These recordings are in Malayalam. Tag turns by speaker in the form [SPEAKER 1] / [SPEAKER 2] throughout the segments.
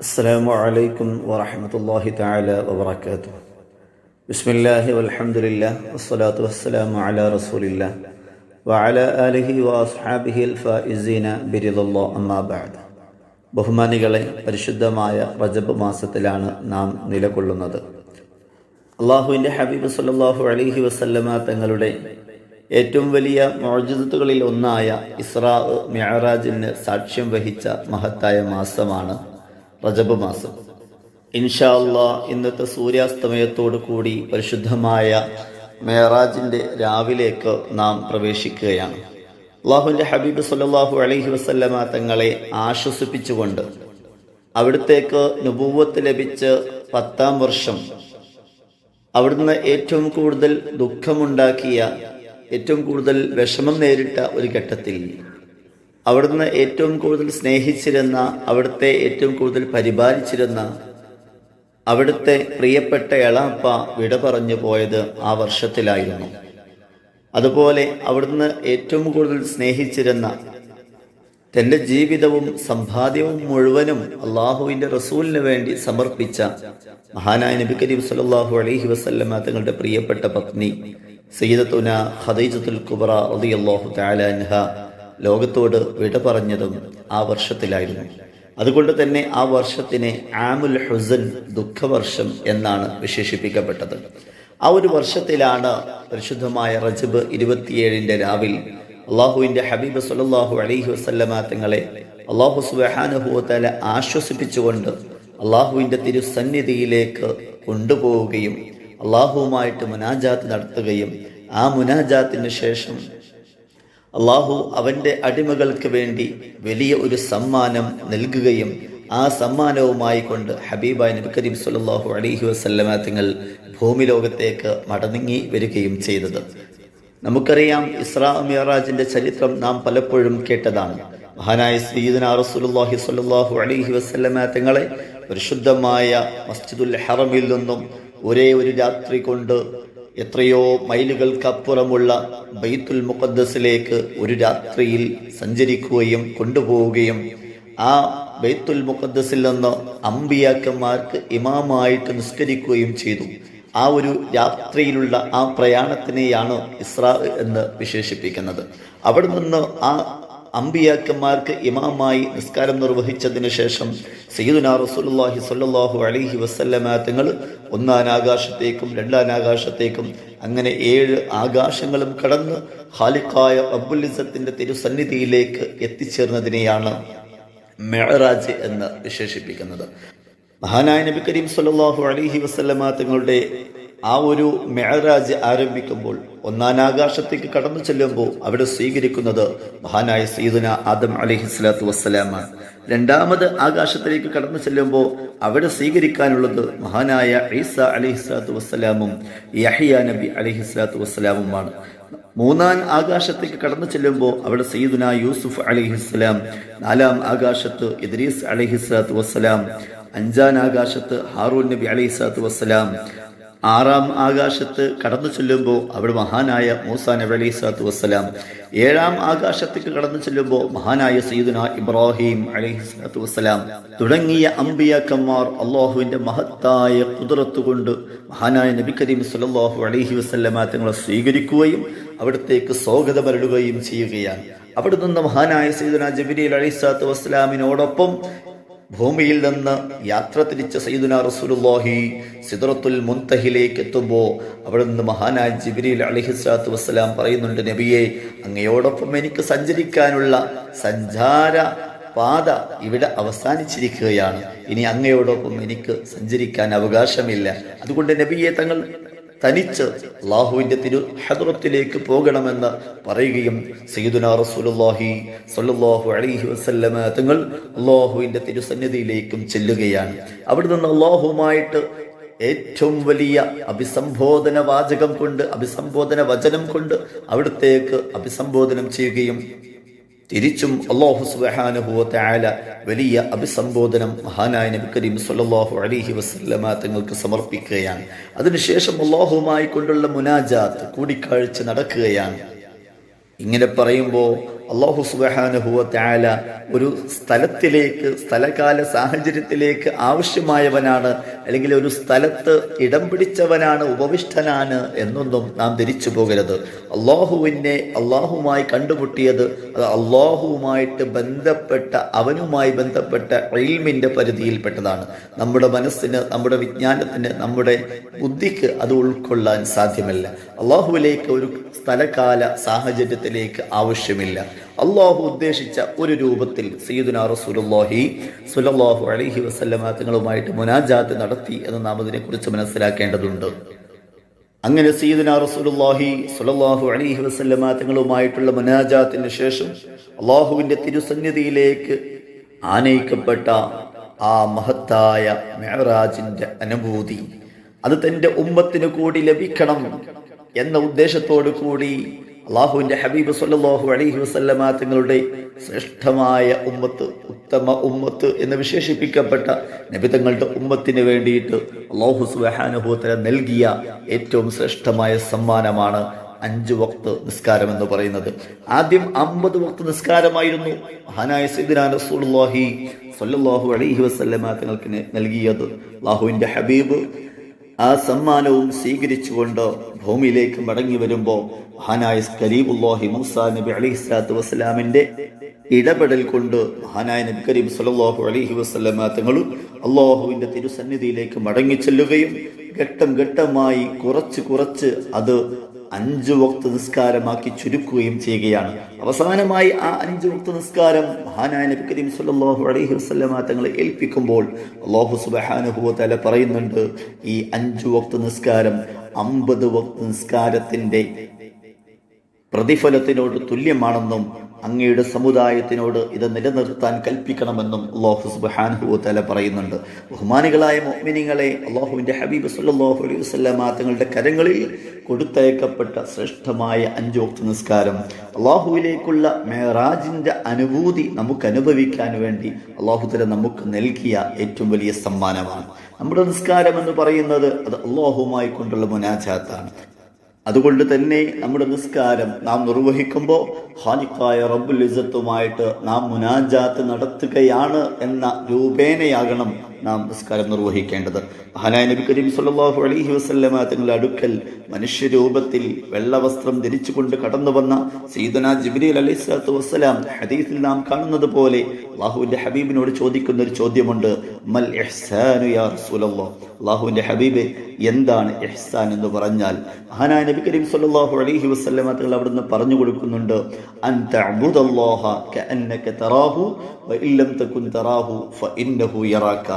[SPEAKER 1] السلام عليكم ورحمة الله تعالى وبركاته. بسم الله والحمد لله والصلاة والسلام على رسول الله وعلى آله وأصحابه الفائزين برضا الله أما بعد. ബഹുമാനികളെ, പരിശുദ്ധമായ റജബ് മാസത്തിലാണ് നാം നിലകൊള്ളുന്നത്. അള്ളാഹുവിൻ്റെ ഹബീബ് സല്ലല്ലാഹു അലൈഹി വസല്ലമ തങ്ങളുടെ ഏറ്റവും വലിയ മുഅ്ജിസത്തുകളിൽ ഒന്നായ ഇസ്രാ മിഅ്റാജിന് സാക്ഷ്യം വഹിച്ച മഹത്തായ മാസമാണ് റജബ് മാസം. ഇൻഷാ അല്ലാഹ് ഇന്നത്തെ സൂര്യാസ്തമയത്തോടു കൂടി പരിശുദ്ധമായ മിഅ്റാജിൻ്റെ രാവിലേക്ക് നാം പ്രവേശിക്കുകയാണ്. അള്ളാഹുവിൻ്റെ ഹബീബ് സല്ലല്ലാഹു അലൈഹി വസല്ലമ തങ്ങളെ ആശ്വസിപ്പിച്ചുകൊണ്ട് അവിടത്തേക്ക് നുബുവ്വത്ത് ലഭിച്ച് 10-ാം വർഷം അവിടുന്ന് ഏറ്റവും കൂടുതൽ ദുഃഖമുണ്ടാക്കിയ, ഏറ്റവും കൂടുതൽ വിഷമം നേരിട്ട ഒരു ഘട്ടത്തിൽ അവിടുന്ന് ഏറ്റവും കൂടുതൽ സ്നേഹിച്ചിരുന്ന, അവിടുത്തെ ഏറ്റവും കൂടുതൽ പരിപാലിച്ചിരുന്ന അവിടുത്തെ പ്രിയപ്പെട്ട എളാപ്പ വിട പറഞ്ഞു പോയത് ആ വർഷത്തിലായിരുന്നു. അതുപോലെ അവിടുന്ന് ഏറ്റവും കൂടുതൽ സ്നേഹിച്ചിരുന്ന, തൻ്റെ ജീവിതവും സമ്പാദ്യവും മുഴുവനും അള്ളാഹുവിൻ്റെ റസൂലിന് വേണ്ടി സമർപ്പിച്ച മഹാനായ നബി കരീം സല്ലല്ലാഹു അലൈഹി വസല്ലമ തങ്ങളുടെ പ്രിയപ്പെട്ട പത്നി സയ്യിദത്തുന ഖദീജത്തുൽ കുബ്ര റളിയല്ലാഹു തആല അൻഹ ലോകത്തോട് വിട പറഞ്ഞതും ആ വർഷത്തിലായിരുന്നു. അതുകൊണ്ട് തന്നെ ആ വർഷത്തിനെ ആമുൽ ഹുസൻ, ദുഃഖവർഷം എന്നാണ് വിശേഷിപ്പിക്കപ്പെട്ടത്. ആ ഒരു വർഷത്തിലാണ് പരിശുദ്ധമായ റജബ് 27 രാവിൽ അള്ളാഹുവിൻ്റെ ഹബീബ് സല്ലല്ലാഹു അലൈഹി വസല്ലമ തങ്ങളെ അള്ളാഹു സുബ്ഹാനഹു വ തആല ആശ്വസിപ്പിച്ചുകൊണ്ട് അള്ളാഹുവിൻ്റെ തിരുസന്നിധിയിലേക്ക് കൊണ്ടുപോവുകയും അള്ളാഹുവുമായിട്ട് മുനാജാത്ത് നടത്തുകയും ആ മുനാജാത്തിന് ശേഷം അള്ളാഹു അവൻ്റെ അടിമകൾക്ക് വേണ്ടി വലിയ ഒരു സമ്മാനം നൽകുകയും ആ സമ്മാനവുമായി കൊണ്ട് ഹബീബായ നബി കരീം സല്ലല്ലാഹു അലൈഹി വസല്ലമ തങ്ങൾ ഭൂമി ലോകത്തേക്ക് മടങ്ങി വരികയും ചെയ്തത്. നമുക്കറിയാം, ഇസ്രാ മിഅ്റാജിന്റെ ചരിത്രം നാം പലപ്പോഴും കേട്ടതാണ്. മഹാനായ സയ്യിദുനാ റസൂലുള്ളാഹി സ്വല്ലല്ലാഹു അലൈഹി വസല്ലമ തങ്ങളെ പരിശുദ്ധമായ മസ്ജിദുൽ ഹറമിൽ നിന്നും ഒരേ ഒരു രാത്രി കൊണ്ട് എത്രയോ മൈലുകൾക്കപ്പുറമുള്ള ബൈത്തുൽ മുഖദ്ദസിലേക്ക് ഒരു രാത്രിയിൽ സഞ്ചരിക്കുകയും കൊണ്ടുപോവുകയും ആ ബൈത്തുൽ മുഖദ്ദസിൽ നിന്ന് അമ്പിയാക്കന്മാർക്ക് ഇമാമായിട്ട് നിസ്കരിക്കുകയും ചെയ്തു. ആ ഒരു രാത്രിയിലുള്ള ആ പ്രയാണത്തിനെയാണ് ഇസ്രാ എന്ന് വിശേഷിപ്പിക്കുന്നത്. അവിടെ നിന്ന് ആ അമ്പിയാക്കന്മാർക്ക് ഇമാമായി നിസ്കാരം നിർവഹിച്ചതിന് ശേഷം സയ്യിദുനാ റസൂലുള്ളാഹി സ്വല്ലല്ലാഹു അലൈഹി വസല്ലമ തങ്ങൾ 1-ാം ആകാശത്തേക്കും 2-ാം ആകാശത്തേക്കും അങ്ങനെ 7 ആകാശങ്ങളും കടന്ന് ഖാലിഖായ റബ്ബുൽ ഇസ്സത്തിന്റെ തിരുസന്നിധിയിലേക്ക് എത്തിച്ചേർന്നതിനെയാണ് മിഅ്റാജ് എന്ന് വിശേഷിപ്പിക്കുന്നത്. മഹാനായ നബി കരീം സല്ലല്ലാഹു അലൈഹി വസല്ലമ തങ്ങളുടെ ആ ഒരു മിഅ്റാജ് ആരംഭിക്കുമ്പോൾ 1-ാം ആകാശത്തേക്ക് കടന്നു ചെല്ലുമ്പോൾ അവിടെ സ്വീകരിക്കുന്നത് മഹാനായ സയ്യിദുന ആദം അലൈഹിസ്സലാത്തു വസ്സലാമാണ്. 2-ാമത് ആകാശത്തിലേക്ക് കടന്നു ചെല്ലുമ്പോൾ അവിടെ സ്വീകരിക്കാനുള്ളത് മഹാനായ ഈസ അലൈഹിസ്സലാത്തു വസ്സലാമും യഹ്യ നബി അലൈഹിസ്സലാത്തു വസ്സലാമുമാണ്. 3-ാം ആകാശത്തേക്ക് കടന്നു ചെല്ലുമ്പോൾ അവിടെ സയ്യിദുന യൂസുഫ് അലൈഹിസ്സലാം, 4-ാം ആകാശത്ത് ഇദ്രീസ് അലൈഹിസ്സലാത്തു വസ്സലാം, 5-ാം ആകാശത്ത് ഹാറൂൻ നബി അലൈഹിസ്സലാത്തു വസ്സലാം, 6-ാം ആകാശത്ത് കടന്നു ചെല്ലുമ്പോൾ അവിടെ മഹാനായ മൂസാ നബി അലൈഹിസ്സലാത്തു വസ്സലാം, 7-ാം ആകാശത്തേക്ക് കടന്നു ചെല്ലുമ്പോൾ മഹാനായ സയ്യിദുന ഇബ്രാഹിം അലൈഹിസ്സലാത്തു വസ്സലാം തുടങ്ങിയ അമ്പിയാക്കന്മാർ അള്ളാഹുവിൻ്റെ മഹത്തായ ഖുദ്റത്ത് കൊണ്ട് മഹാനായ നബി കരീം സല്ലല്ലാഹു അലൈഹി വസല്ലമ തങ്ങളെ സ്വീകരിക്കുകയും അവിടത്തേക്ക് സ്വാഗതമരുളുകയും ചെയ്യുകയാണ്. അവിടെ നിന്ന് മഹാനായ സയ്യിദുന ജിബ്രീൽ അലൈഹിസ്സലാത്തു വസ്സലാമിനോടൊപ്പം ഭൂമിയിൽ നിന്ന് യാത്ര തിരിച്ച സയ്യിദുനാ റസൂലുള്ളാഹി സിദ്റത്തുൽ മുൻതഹിലേക്ക് എത്തുമ്പോൾ അവിടെ നിന്ന് മഹാനായ ജിബ്രീൽ അലൈഹിസ്സലാത്തു വസ്സലാം പറയുന്നുണ്ട്, നബിയെ, അങ്ങയോടൊപ്പം എനിക്ക് സഞ്ചരിക്കാനുള്ള സഞ്ചാര പാത ഇവിടെ അവസാനിച്ചിരിക്കുകയാണ്. ഇനി അങ്ങയോടൊപ്പം എനിക്ക് സഞ്ചരിക്കാൻ അവകാശമില്ല. അതുകൊണ്ട് നബിയെ, തങ്ങൾ തനിച്ച് അള്ളാഹുവിൻ്റെ തിരു ഹദ്റത്തിലേക്ക് പോകണമെന്ന് പറയുകയും സയ്യിദുനാ റസൂലുള്ളാഹി സ്വല്ലല്ലാഹു അലൈഹി വസല്ലമ തങ്ങൾ അള്ളാഹുവിൻ്റെ തിരുസന്നിധിയിലേക്കും ചെല്ലുകയാണ്. അവിടെ നിന്ന് അള്ളാഹുവുമായിട്ട് ഏറ്റവും വലിയ അഭിസംബോധന വാചകം കൊണ്ട്, അഭിസംബോധന വചനം കൊണ്ട് അവിടത്തേക്ക് അഭിസംബോധനം ചെയ്യുകയും തിരിച്ചും അല്ലാഹു സുബ്ഹാനഹു വ തആല വലിയ അഭിസംബോധനം മഹാനായ നബി കരീം സല്ലല്ലാഹു അലൈഹി വസല്ലമ തങ്ങൾക്ക് സമർപ്പിക്കുകയാണ്. അതിനുശേഷം അല്ലാഹുവുമായി കൊണ്ടുള്ള മുനാജാത്ത്, കൂടിക്കാഴ്ച നടക്കുകയാണ്. ഇങ്ങനെ പറയുമ്പോൾ അല്ലാഹു സുബ്ഹാനഹു വ തആല ഒരു സ്ഥലത്തിലേക്ക്, സ്ഥലകാല സാഹചര്യത്തിലേക്ക് ആവശ്യമായവനാണ്, അല്ലെങ്കിൽ ഒരു സ്ഥലത്ത് ഇടം പിടിച്ചവനാണ്, ഉപവിഷ്ടനാണ് എന്നൊന്നും നാം ധരിച്ചു പോകരുത്. അള്ളാഹുവുമായി കണ്ടുമുട്ടിയത് അത് അള്ളാഹുവുമായിട്ട് ബന്ധപ്പെട്ട, അവനുമായി ബന്ധപ്പെട്ട ഇൽമിന്റെ പരിധിയിൽപ്പെട്ടതാണ്. നമ്മുടെ മനസ്സിന്, നമ്മുടെ വിജ്ഞാനത്തിന്, നമ്മുടെ ബുദ്ധിക്ക് അത് ഉൾക്കൊള്ളാൻ സാധ്യമല്ല. അള്ളാഹുവിലേക്ക് ഒരു സ്ഥലകാല സാഹചര്യത്തിലേക്ക് ആവശ്യമില്ല. അള്ളാഹു ഉദ്ദേശിച്ച ഒരു രൂപത്തിൽ സയ്യിദുനാ റസൂലുള്ളാഹി സ്വല്ലല്ലാഹു അലൈഹി വസല്ലമ തങ്ങളുമായിട്ട് മുനാജാത്ത് നടത്തി എന്ന് നാം അതിനെക്കുറിച്ച് മനസ്സിലാക്കേണ്ടതുണ്ട്. അങ്ങനെ സയ്യിദുനാ റസൂലുള്ളാഹി സ്വല്ലല്ലാഹു അലൈഹി വസല്ലമ തങ്ങളുമായിട്ടുള്ള മുനാജാത്തിന് ശേഷം അള്ളാഹുവിന്റെ തിരുസന്നിധിയിലേക്ക് ആനയിക്കപ്പെട്ട ആ മഹത്തായ മിഅ്റാജിന്റെ അനുഭൂതി അത് തന്റെ ഉമ്മത്തിന് കൂടി ലഭിക്കണം എന്ന ഉദ്ദേശത്തോടു കൂടി അള്ളാഹുവിന്റെ ഹബീബ് സ്വല്ലല്ലാഹു അലൈഹി വസല്ലമ തങ്ങളുടെ ശ്രേഷ്ഠമായ ഉമ്മത്ത്, ഉത്തമ ഉമ്മത്ത് എന്ന് വിശേഷിപ്പിക്കപ്പെട്ട നബി തങ്ങളുടെ ഉമ്മത്തിന് വേണ്ടിയിട്ട് അള്ളാഹു സുബ്ഹാനഹു വ തആല നൽകിയ ഏറ്റവും ശ്രേഷ്ഠമായ സമ്മാനമാണ് 5 വക്ത് നിസ്കാരം എന്ന് പറയുന്നത്. ആദ്യം 50 വക്ത് നിസ്കാരമായിരുന്നു മഹാനായ സയ്യിദുനാ റസൂലുള്ളാഹി സ്വല്ലല്ലാഹു അലൈഹി വസല്ലമ തങ്ങൾക്ക് നൽകിയത്. അള്ളാഹുവിന്റെ ഹബീബ് ആ സമ്മാനവും സ്വീകരിച്ചുകൊണ്ട് ഭൂമിയിലേക്ക് മടങ്ങി വരുമ്പോൾ മഹാനായ കരീമുല്ലാഹി മൂസാ നബി അലൈഹിസ്സലാത്തു വസ്സലാമിന്റെ ഇടപെടൽ കൊണ്ട് മഹാനായ നബി കരീം സ്വല്ലല്ലാഹു അലൈഹി വസല്ലമ തങ്ങൾ അള്ളാഹുവിന്റെ തിരുസന്നിധിയിലേക്ക് മടങ്ങി ചെല്ലുകയും ഘട്ടം ഘട്ടമായി കുറച്ച് അത് 5 വക്ത് നിസ്കാരമാക്കി ചുരുക്കുകയും ചെയ്യുകയാണ്. അവസാനമായി ആ 5 വക്ത് നിസ്കാരം മഹാനായ നബി കരീം സ്വല്ലല്ലാഹു അലൈഹി വസല്ലമ തങ്ങളെ ഏൽപ്പിക്കുമ്പോൾ അല്ലാഹു സുബ്ഹാനഹു വ തആല പറയുന്നുണ്ട്, ഈ 5 വക്ത് നിസ്കാരം 50 വക്ത് നിസ്കാരത്തിന്റെ പ്രതിഫലത്തിനോട് തുല്യമാണെന്നും അങ്ങയുടെ സമുദായത്തിനോട് ഇത് നിലനിർത്താൻ കൽപ്പിക്കണമെന്നും അല്ലാഹു സുബ്ഹാനഹു വ തആല പറയുന്നുണ്ട്. ബഹുമാനികളായ മുഅ്മിനീങ്ങളെ, അല്ലാഹുവിന്റെ ഹബീബ് സ്വല്ലല്ലാഹു അലൈഹി വസല്ലമ തങ്ങളുടെ കരങ്ങളിൽ കൊടുത്തയക്കപ്പെട്ട ശ്രേഷ്ഠമായ 5 വക്ത് നിസ്കാരം അല്ലാഹുവിലേക്കുള്ള മിഅ്റാജിന്റെ അനുഭൂതി നമുക്ക് അനുഭവിക്കാൻ വേണ്ടി അല്ലാഹു തആല നമുക്ക് നൽകിയ ഏറ്റവും വലിയ സമ്മാനമാണ്. നമ്മുടെ നിസ്കാരം എന്ന് പറയുന്നത് അത് അല്ലാഹുവുമായി കൊണ്ടുള്ള മുനാജാത്താണ്. അതുകൊണ്ട് തന്നെ നമ്മുടെ നിസ്കാരം നാം നിർവഹിക്കുമ്പോൾ ഖാലിഖായ റബ്ബുൽ ഇസ്സത്തുമായിട്ട് നാം മുനാജാത്ത് നടത്തുകയാണ് എന്ന രൂപേണയാകണം നാം നിസ്കാരം നിർവഹിക്കേണ്ടത്. മഹാനായ നബി കരീം സ്വല്ലല്ലാഹു അലൈഹി വസല്ലമ തങ്ങളുടെ അടുക്കൽ മനുഷ്യരൂപത്തിൽ വെള്ളവസ്ത്രം ധരിച്ചുകൊണ്ട് കടന്നു വന്ന സയ്യിദുനാ ജിബ്രീൽ അലൈഹിസ്സലാത്തു വസ്സലാം ഹദീസിൽ നാം കാണുന്നത് പോലെ അല്ലാഹുവിന്റെ ഹബീബിനോട് ചോദിക്കുന്ന ഒരു ചോദ്യമുണ്ട്, മൽ ഇഹ്സാനു യാ റസൂലല്ലാഹ്. അല്ലാഹുവിന്റെ ഹബീബ്, എന്താണ് ഇഹ്സാൻ എന്ന് പറഞ്ഞാൽ? മഹാനായ നബി കരീം സ്വല്ലല്ലാഹു അലൈഹി വസല്ലമ തങ്ങൾ അവിടുന്ന് പറഞ്ഞു കൊടുക്കുന്നുണ്ട്, അൻ തഅബുദല്ലാഹ കഅന്നക തറാഹു വഇൻ ലം തകുൻ തറാഹു ഫഇന്നഹു യറാക.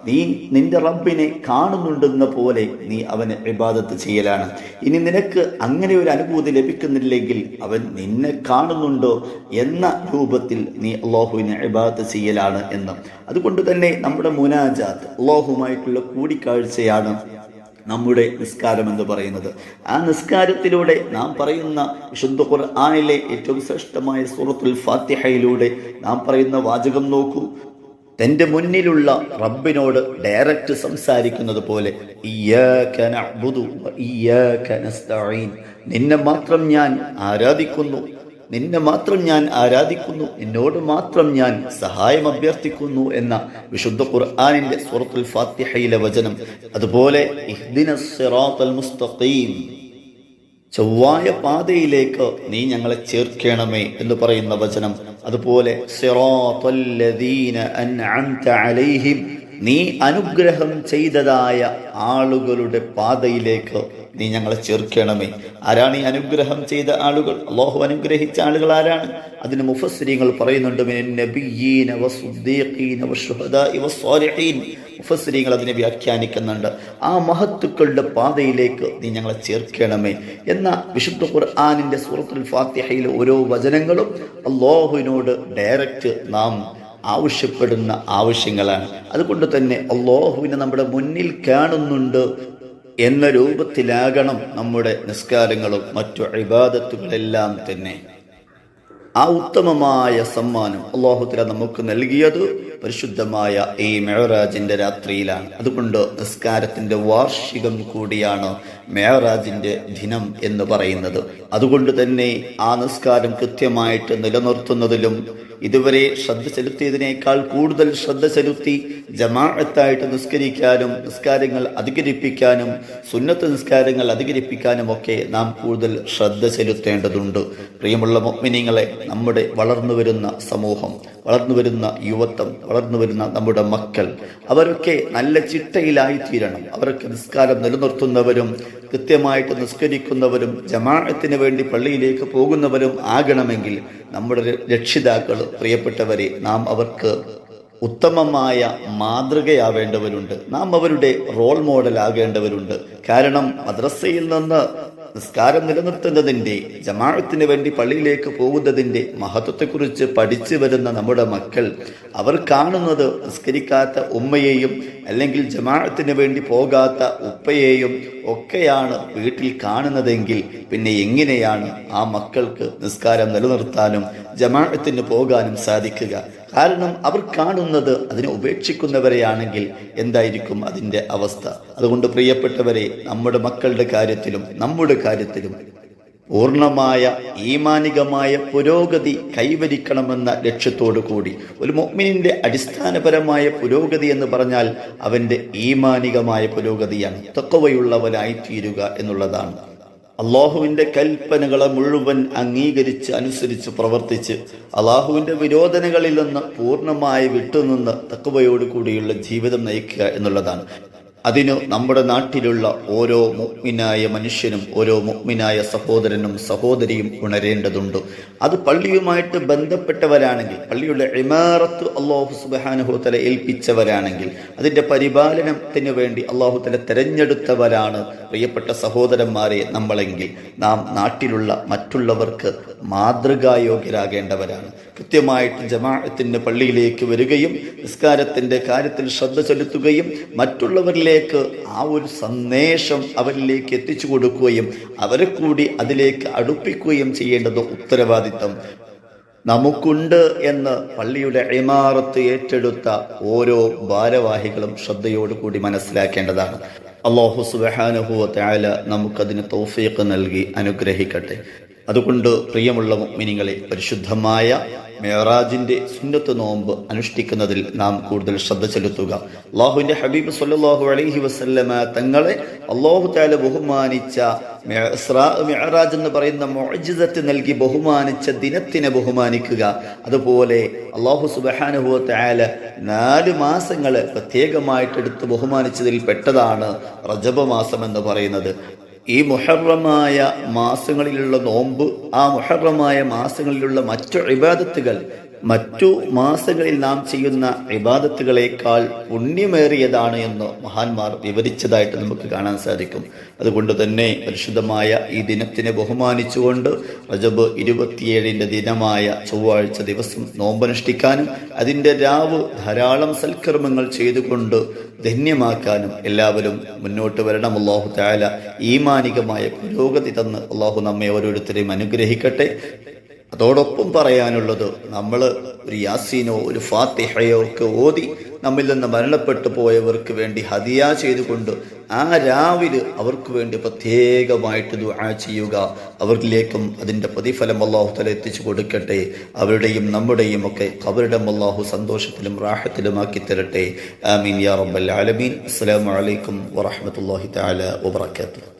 [SPEAKER 1] നീ നിന്റെ റബ്ബിനെ കാണുന്നുണ്ടെന്ന പോലെ നീ അവന് ഇബാദത്ത് ചെയ്യലാണ്. ഇനി നിനക്ക് അങ്ങനെ ഒരു അനുഭൂതി ലഭിക്കുന്നില്ലെങ്കിൽ അവൻ നിന്നെ കാണുന്നുണ്ടോ എന്ന രൂപത്തിൽ നീ അല്ലാഹുവിനെ ഇബാദത്ത് ചെയ്യലാണ് എന്ന്. അതുകൊണ്ട് തന്നെ നമ്മുടെ മുനാജാത്ത്, അല്ലാഹുവുമായിട്ടുള്ള കൂടിക്കാഴ്ചയാണ് നമ്മുടെ നിസ്കാരം എന്ന് പറയുന്നത്. ആ നിസ്കാരത്തിലൂടെ നാം പറയുന്ന വിശുദ്ധ ഖുർആനിലെ ഏറ്റവും ശ്രേഷ്ഠമായ സൂറത്തുൽ ഫാത്തിഹയിലൂടെ നാം പറയുന്ന വാചകം നോക്കൂ. തന്റെ മുന്നിലുള്ള റബ്ബിനോട് ഡയറക്റ്റ് സംസാരിക്കുന്നത് പോലെ, ഇയ്യാക നഅ്ബുദു വ ഇയ്യാക നസ്തഈൻ. നിന്നെ മാത്രം ഞാൻ ആരാധിക്കുന്നു, നിന്നോട് മാത്രം ഞാൻ സഹായം അഭ്യർത്ഥിക്കുന്നു എന്ന വിശുദ്ധ ഖുർആനിന്റെ സൂറത്തുൽ ഫാത്തിഹയിലെ വചനം. അതുപോലെ ഇഹ്ദിനസ് സിറാത്തൽ മുസ്തഖീം, ചൊവ്വായ പാതയിലേക്ക് നീ ഞങ്ങളെ ചേർക്കണമേ എന്ന് പറയുന്ന വചനം. അതുപോലെ സിറാത്തൽ ലദീന അൻഅംത അലൈഹിം, നീ അനുഗ്രഹം ചെയ്തതായ ആളുകളുടെ പാതയിലേക്ക് നീ ഞങ്ങളെ ചേർക്കണമേ. ആരാണ് ഈ അനുഗ്രഹം ചെയ്ത ആളുകൾ? അല്ലാഹു അനുഗ്രഹിച്ച ആളുകൾ ആരാണ്? അതിന് മുഫസ്സിരീങ്ങൾ പറയുന്നുണ്ട്, മിനൻ നബിയ്യീന വസ്സുദ്ദീഖീന വശുഹദാഇ വസ്സാലിഹീൻ. മുഫസ്സിരീങ്ങൾ അതിനെ വ്യാഖ്യാനിക്കുന്നുണ്ട്, ആ മഹത്തുക്കളുടെ പാതയിലേക്ക് നീ ഞങ്ങളെ ചേർക്കണമേ എന്ന വിശുദ്ധ ഖുർആനിന്റെ സൂറത്തുൽ ഫാത്തിഹയിലെ ഓരോ വചനങ്ങളും അല്ലാഹുവിനോട് ഡയറക്റ്റ് നാം ആവശ്യപ്പെടുന്ന ആവശ്യങ്ങളാണ്. അതുകൊണ്ട് തന്നെ അല്ലാഹുവിനെ നമ്മുടെ മുന്നിൽ കാണുന്നുണ്ട് എന്ന രൂപത്തിലാകണം നമ്മുടെ നിസ്കാരങ്ങളും മറ്റു ഇബാദത്തുകളെല്ലാം തന്നെ. ആ ഉത്തമമായ സമ്മാനം അല്ലാഹു തആല നമുക്ക് നൽകിയത് പരിശുദ്ധമായ ഈ മെഹറാജിന്റെ രാത്രിയിലാണ്. അതുകൊണ്ട് നിസ്കാരത്തിന്റെ വാർഷികം കൂടിയാണ് മെഹറാജിന്റെ ദിനം എന്ന് പറയുന്നത്. അതുകൊണ്ട് തന്നെ ആ നിസ്കാരം കൃത്യമായിട്ട് നിലനിർത്തുന്നതിലും ഇതുവരെ ശ്രദ്ധ ചെലുത്തിയതിനേക്കാൾ കൂടുതൽ ശ്രദ്ധ ചെലുത്തി ജമാഅത്തായിട്ട് നിസ്കരിക്കാനും നിസ്കാരങ്ങൾ അധികരിപ്പിക്കാനും സുന്നത്ത് നിസ്കാരങ്ങൾ അധികരിപ്പിക്കാനും ഒക്കെ നാം കൂടുതൽ ശ്രദ്ധ ചെലുത്തേണ്ടതുണ്ട്. പ്രിയമുള്ള മുഅ്മിനീങ്ങളെ, നമ്മുടെ വളർന്നു വരുന്ന സമൂഹം, വളർന്നു വരുന്ന യുവത്വം, വളർന്നു വരുന്ന നമ്മുടെ മക്കൾ, അവരൊക്കെ നല്ല ചിട്ടയിലായിത്തീരണം. അവരൊക്കെ നിസ്കാരം നിലനിർത്തുന്നവരും കൃത്യമായിട്ട് നിസ്കരിക്കുന്നവരും ജമാഅത്തിന് വേണ്ടി പള്ളിയിലേക്ക് പോകുന്നവരും ആകണമെങ്കിൽ നമ്മുടെ രക്ഷിതാക്കൾ, പ്രിയപ്പെട്ടവരെ, നാം അവർക്ക് ഉത്തമമായ മാതൃകയാവേണ്ടവരുണ്ട്. നാം അവരുടെ റോൾ മോഡൽ ആകേണ്ടവരുണ്ട്. കാരണം മദ്രസയിൽ നിന്ന് നിസ്കാരം നിലനിർത്തുന്നതിൻ്റെ, ജമാഅത്തിന് വേണ്ടി പള്ളിയിലേക്ക് പോകുന്നതിൻ്റെ മഹത്വത്തെക്കുറിച്ച് പഠിച്ചു വരുന്ന നമ്മുടെ മക്കൾ, അവർ കാണുന്നത് നിസ്കരിക്കാത്ത ഉമ്മയെയും അല്ലെങ്കിൽ ജമാഅത്തിന് വേണ്ടി പോകാത്ത ഉപ്പയെയും ഒക്കെയാണ് വീട്ടിൽ കാണുന്നതെങ്കിൽ പിന്നെ എങ്ങനെയാണ് ആ മക്കൾക്ക് നിസ്കാരം നിലനിർത്താനും ജമാഅത്തിന് പോകാനും സാധിക്കുക? കാരണം അവർ കാണുന്നത് അതിനെ ഉപേക്ഷിക്കുന്നവരെയാണെങ്കിൽ എന്തായിരിക്കും അതിൻ്റെ അവസ്ഥ? അതുകൊണ്ട് പ്രിയപ്പെട്ടവരെ, നമ്മുടെ മക്കളുടെ കാര്യത്തിലും നമ്മുടെ കാര്യത്തിലും പൂർണ്ണമായ ഈമാനികമായ പുരോഗതി കൈവരിക്കണമെന്ന ലക്ഷ്യത്തോടു കൂടി, ഒരു മുഅ്മിനിന്റെ അടിസ്ഥാനപരമായ പുരോഗതി എന്ന് പറഞ്ഞാൽ അവന്റെ ഈമാനികമായ പുരോഗതിയാണ്. തഖ്വയുള്ളവനായിത്തീരുക എന്നുള്ളതാണ്. അള്ളാഹുവിന്റെ കൽപ്പനകളെ മുഴുവൻ അംഗീകരിച്ച് അനുസരിച്ച് പ്രവർത്തിച്ച് അള്ളാഹുവിന്റെ വിരോധനകളിൽ നിന്ന് പൂർണ്ണമായി വിട്ടുനിന്ന് തഖ്വയോടു കൂടിയുള്ള ജീവിതം നയിക്കുക എന്നുള്ളതാണ്. അതിന് നമ്മുടെ നാട്ടിലുള്ള ഓരോ മുഅ്മിനായ മനുഷ്യനും ഓരോ മുഅ്മിനായ സഹോദരനും സഹോദരിയും ഉണരേണ്ടതുണ്ട്. അത് പള്ളിയുമായിട്ട് ബന്ധപ്പെട്ടവരാണെങ്കിൽ, പള്ളിയുടെ ഇമാറത്ത് അല്ലാഹു സുബ്ഹാനഹു വ തആല ഏൽപ്പിച്ചവരാണെങ്കിൽ, അതിൻ്റെ പരിപാലനത്തിന് വേണ്ടി അല്ലാഹു തആല തെരഞ്ഞെടുത്തവരാണ് പ്രിയപ്പെട്ട സഹോദരന്മാരെ നമ്മളെങ്കിൽ, നാം നാട്ടിലുള്ള മറ്റുള്ളവർക്ക് മാതൃകായോഗ്യരാകേണ്ടവരാണ്. കൃത്യമായിട്ട് ജമാഅത്തിന് പള്ളിയിലേക്ക് വരികയും നിസ്കാരത്തിന്റെ കാര്യത്തിൽ ശ്രദ്ധ ചെലുത്തുകയും മറ്റുള്ളവരിലേക്ക് ആ ഒരു സന്ദേശം അവരിലേക്ക് എത്തിച്ചു കൊടുക്കുകയും അവരെ കൂടി അതിലേക്ക് അടുപ്പിക്കുകയും ചെയ്യേണ്ടത് ഉത്തരവാദിത്തം നമുക്കുണ്ട് എന്ന് പള്ളിയുടെ ഇമാറത്ത് ഏറ്റെടുത്ത ഓരോ ഭാരവാഹികളും ശ്രദ്ധയോടുകൂടി മനസ്സിലാക്കേണ്ടതാണ്. അല്ലാഹു സുബ്ഹാനഹു വ തആല നമുക്കതിന് തൗഫീഖ് നൽകി അനുഗ്രഹിക്കട്ടെ. അതുകൊണ്ട് പ്രിയമുള്ള മുഅ്മിനീങ്ങളെ, പരിശുദ്ധമായ മെഹറാജിന്റെ സുന്നത്ത് നോമ്പ് അനുഷ്ഠിക്കുന്നതിൽ നാം കൂടുതൽ ശ്രദ്ധ ചെലുത്തുക. അല്ലാഹുവിന്റെ ഹബീബ് സ്വല്ലല്ലാഹു അലൈഹി വസല്ലമ തങ്ങളെ അല്ലാഹു തആല ബഹുമാനിച്ച മിഅ്റാജ് എന്ന് പറയുന്ന മുഅ്ജിസത്ത് നൽകി ബഹുമാനിച്ച ദിനത്തിനെ ബഹുമാനിക്കുക. അതുപോലെ അല്ലാഹു സുബ്ഹാനഹു വ തആല 4 മാസങ്ങളെ പ്രത്യേകമായിട്ട് എടുത്ത് ബഹുമാനിച്ചതിൽ പെട്ടതാണ് റജബ് മാസം എന്ന് പറയുന്നത്. ഈ മുഹറമായ മാസങ്ങളിലുള്ള നോമ്പ്, ആ മുഹറമായ മാസങ്ങളിലുള്ള മറ്റു ഇബാദത്തുകൾ മറ്റു മാസങ്ങളിൽ നാം ചെയ്യുന്ന ഇബാദത്തുകളേക്കാൾ പുണ്യമേറിയതാണ് എന്ന് മഹാന്മാർ വിവരിച്ചതായിട്ട് നമുക്ക് കാണാൻ സാധിക്കും. അതുകൊണ്ട് തന്നെ പരിശുദ്ധമായ ഈ ദിനത്തിനെ ബഹുമാനിച്ചുകൊണ്ട് റജബ് 27 ദിനമായ ചൊവ്വാഴ്ച ദിവസം നോമ്പനുഷ്ഠിക്കാനും അതിൻ്റെ രാവ് ധാരാളം സൽക്കർമ്മങ്ങൾ ചെയ്തുകൊണ്ട് ധന്യമാക്കാനും എല്ലാവരും മുന്നോട്ട് വരണം. അല്ലാഹു തആല ഈമാനികമായ പുരോഗതി തന്ന് അല്ലാഹു നമ്മെ ഓരോരുത്തരെയും അനുഗ്രഹിക്കട്ടെ. അതോടൊപ്പം പറയാനുള്ളത്, നമ്മൾ ഒരു യാസീനോ ഒരു ഫാത്തിഹയോ ഒക്കെ ഓതി നമ്മിൽ നിന്ന് മരണപ്പെട്ടു പോയവർക്ക് വേണ്ടി ഹദിയ ചെയ്തുകൊണ്ട് ആ രാവിലെ അവർക്ക് വേണ്ടി പ്രത്യേകമായിട്ട് ദുആ ചെയ്യുക. അവരിലേക്കും അതിൻ്റെ പ്രതിഫലം അല്ലാഹു തആല എത്തിച്ചു കൊടുക്കട്ടെ. അവരുടെയും നമ്മുടെയും ഒക്കെ ഖബറിടം അല്ലാഹു സന്തോഷത്തിലും റാഹത്തിലുമാക്കി തരട്ടെ. ആമീൻ യാ റബ്ബൽ ആലമീൻ. അസ്സലാമു അലൈക്കും വറഹ്മത്തുള്ളാഹി തആല വബറകാതുഹു.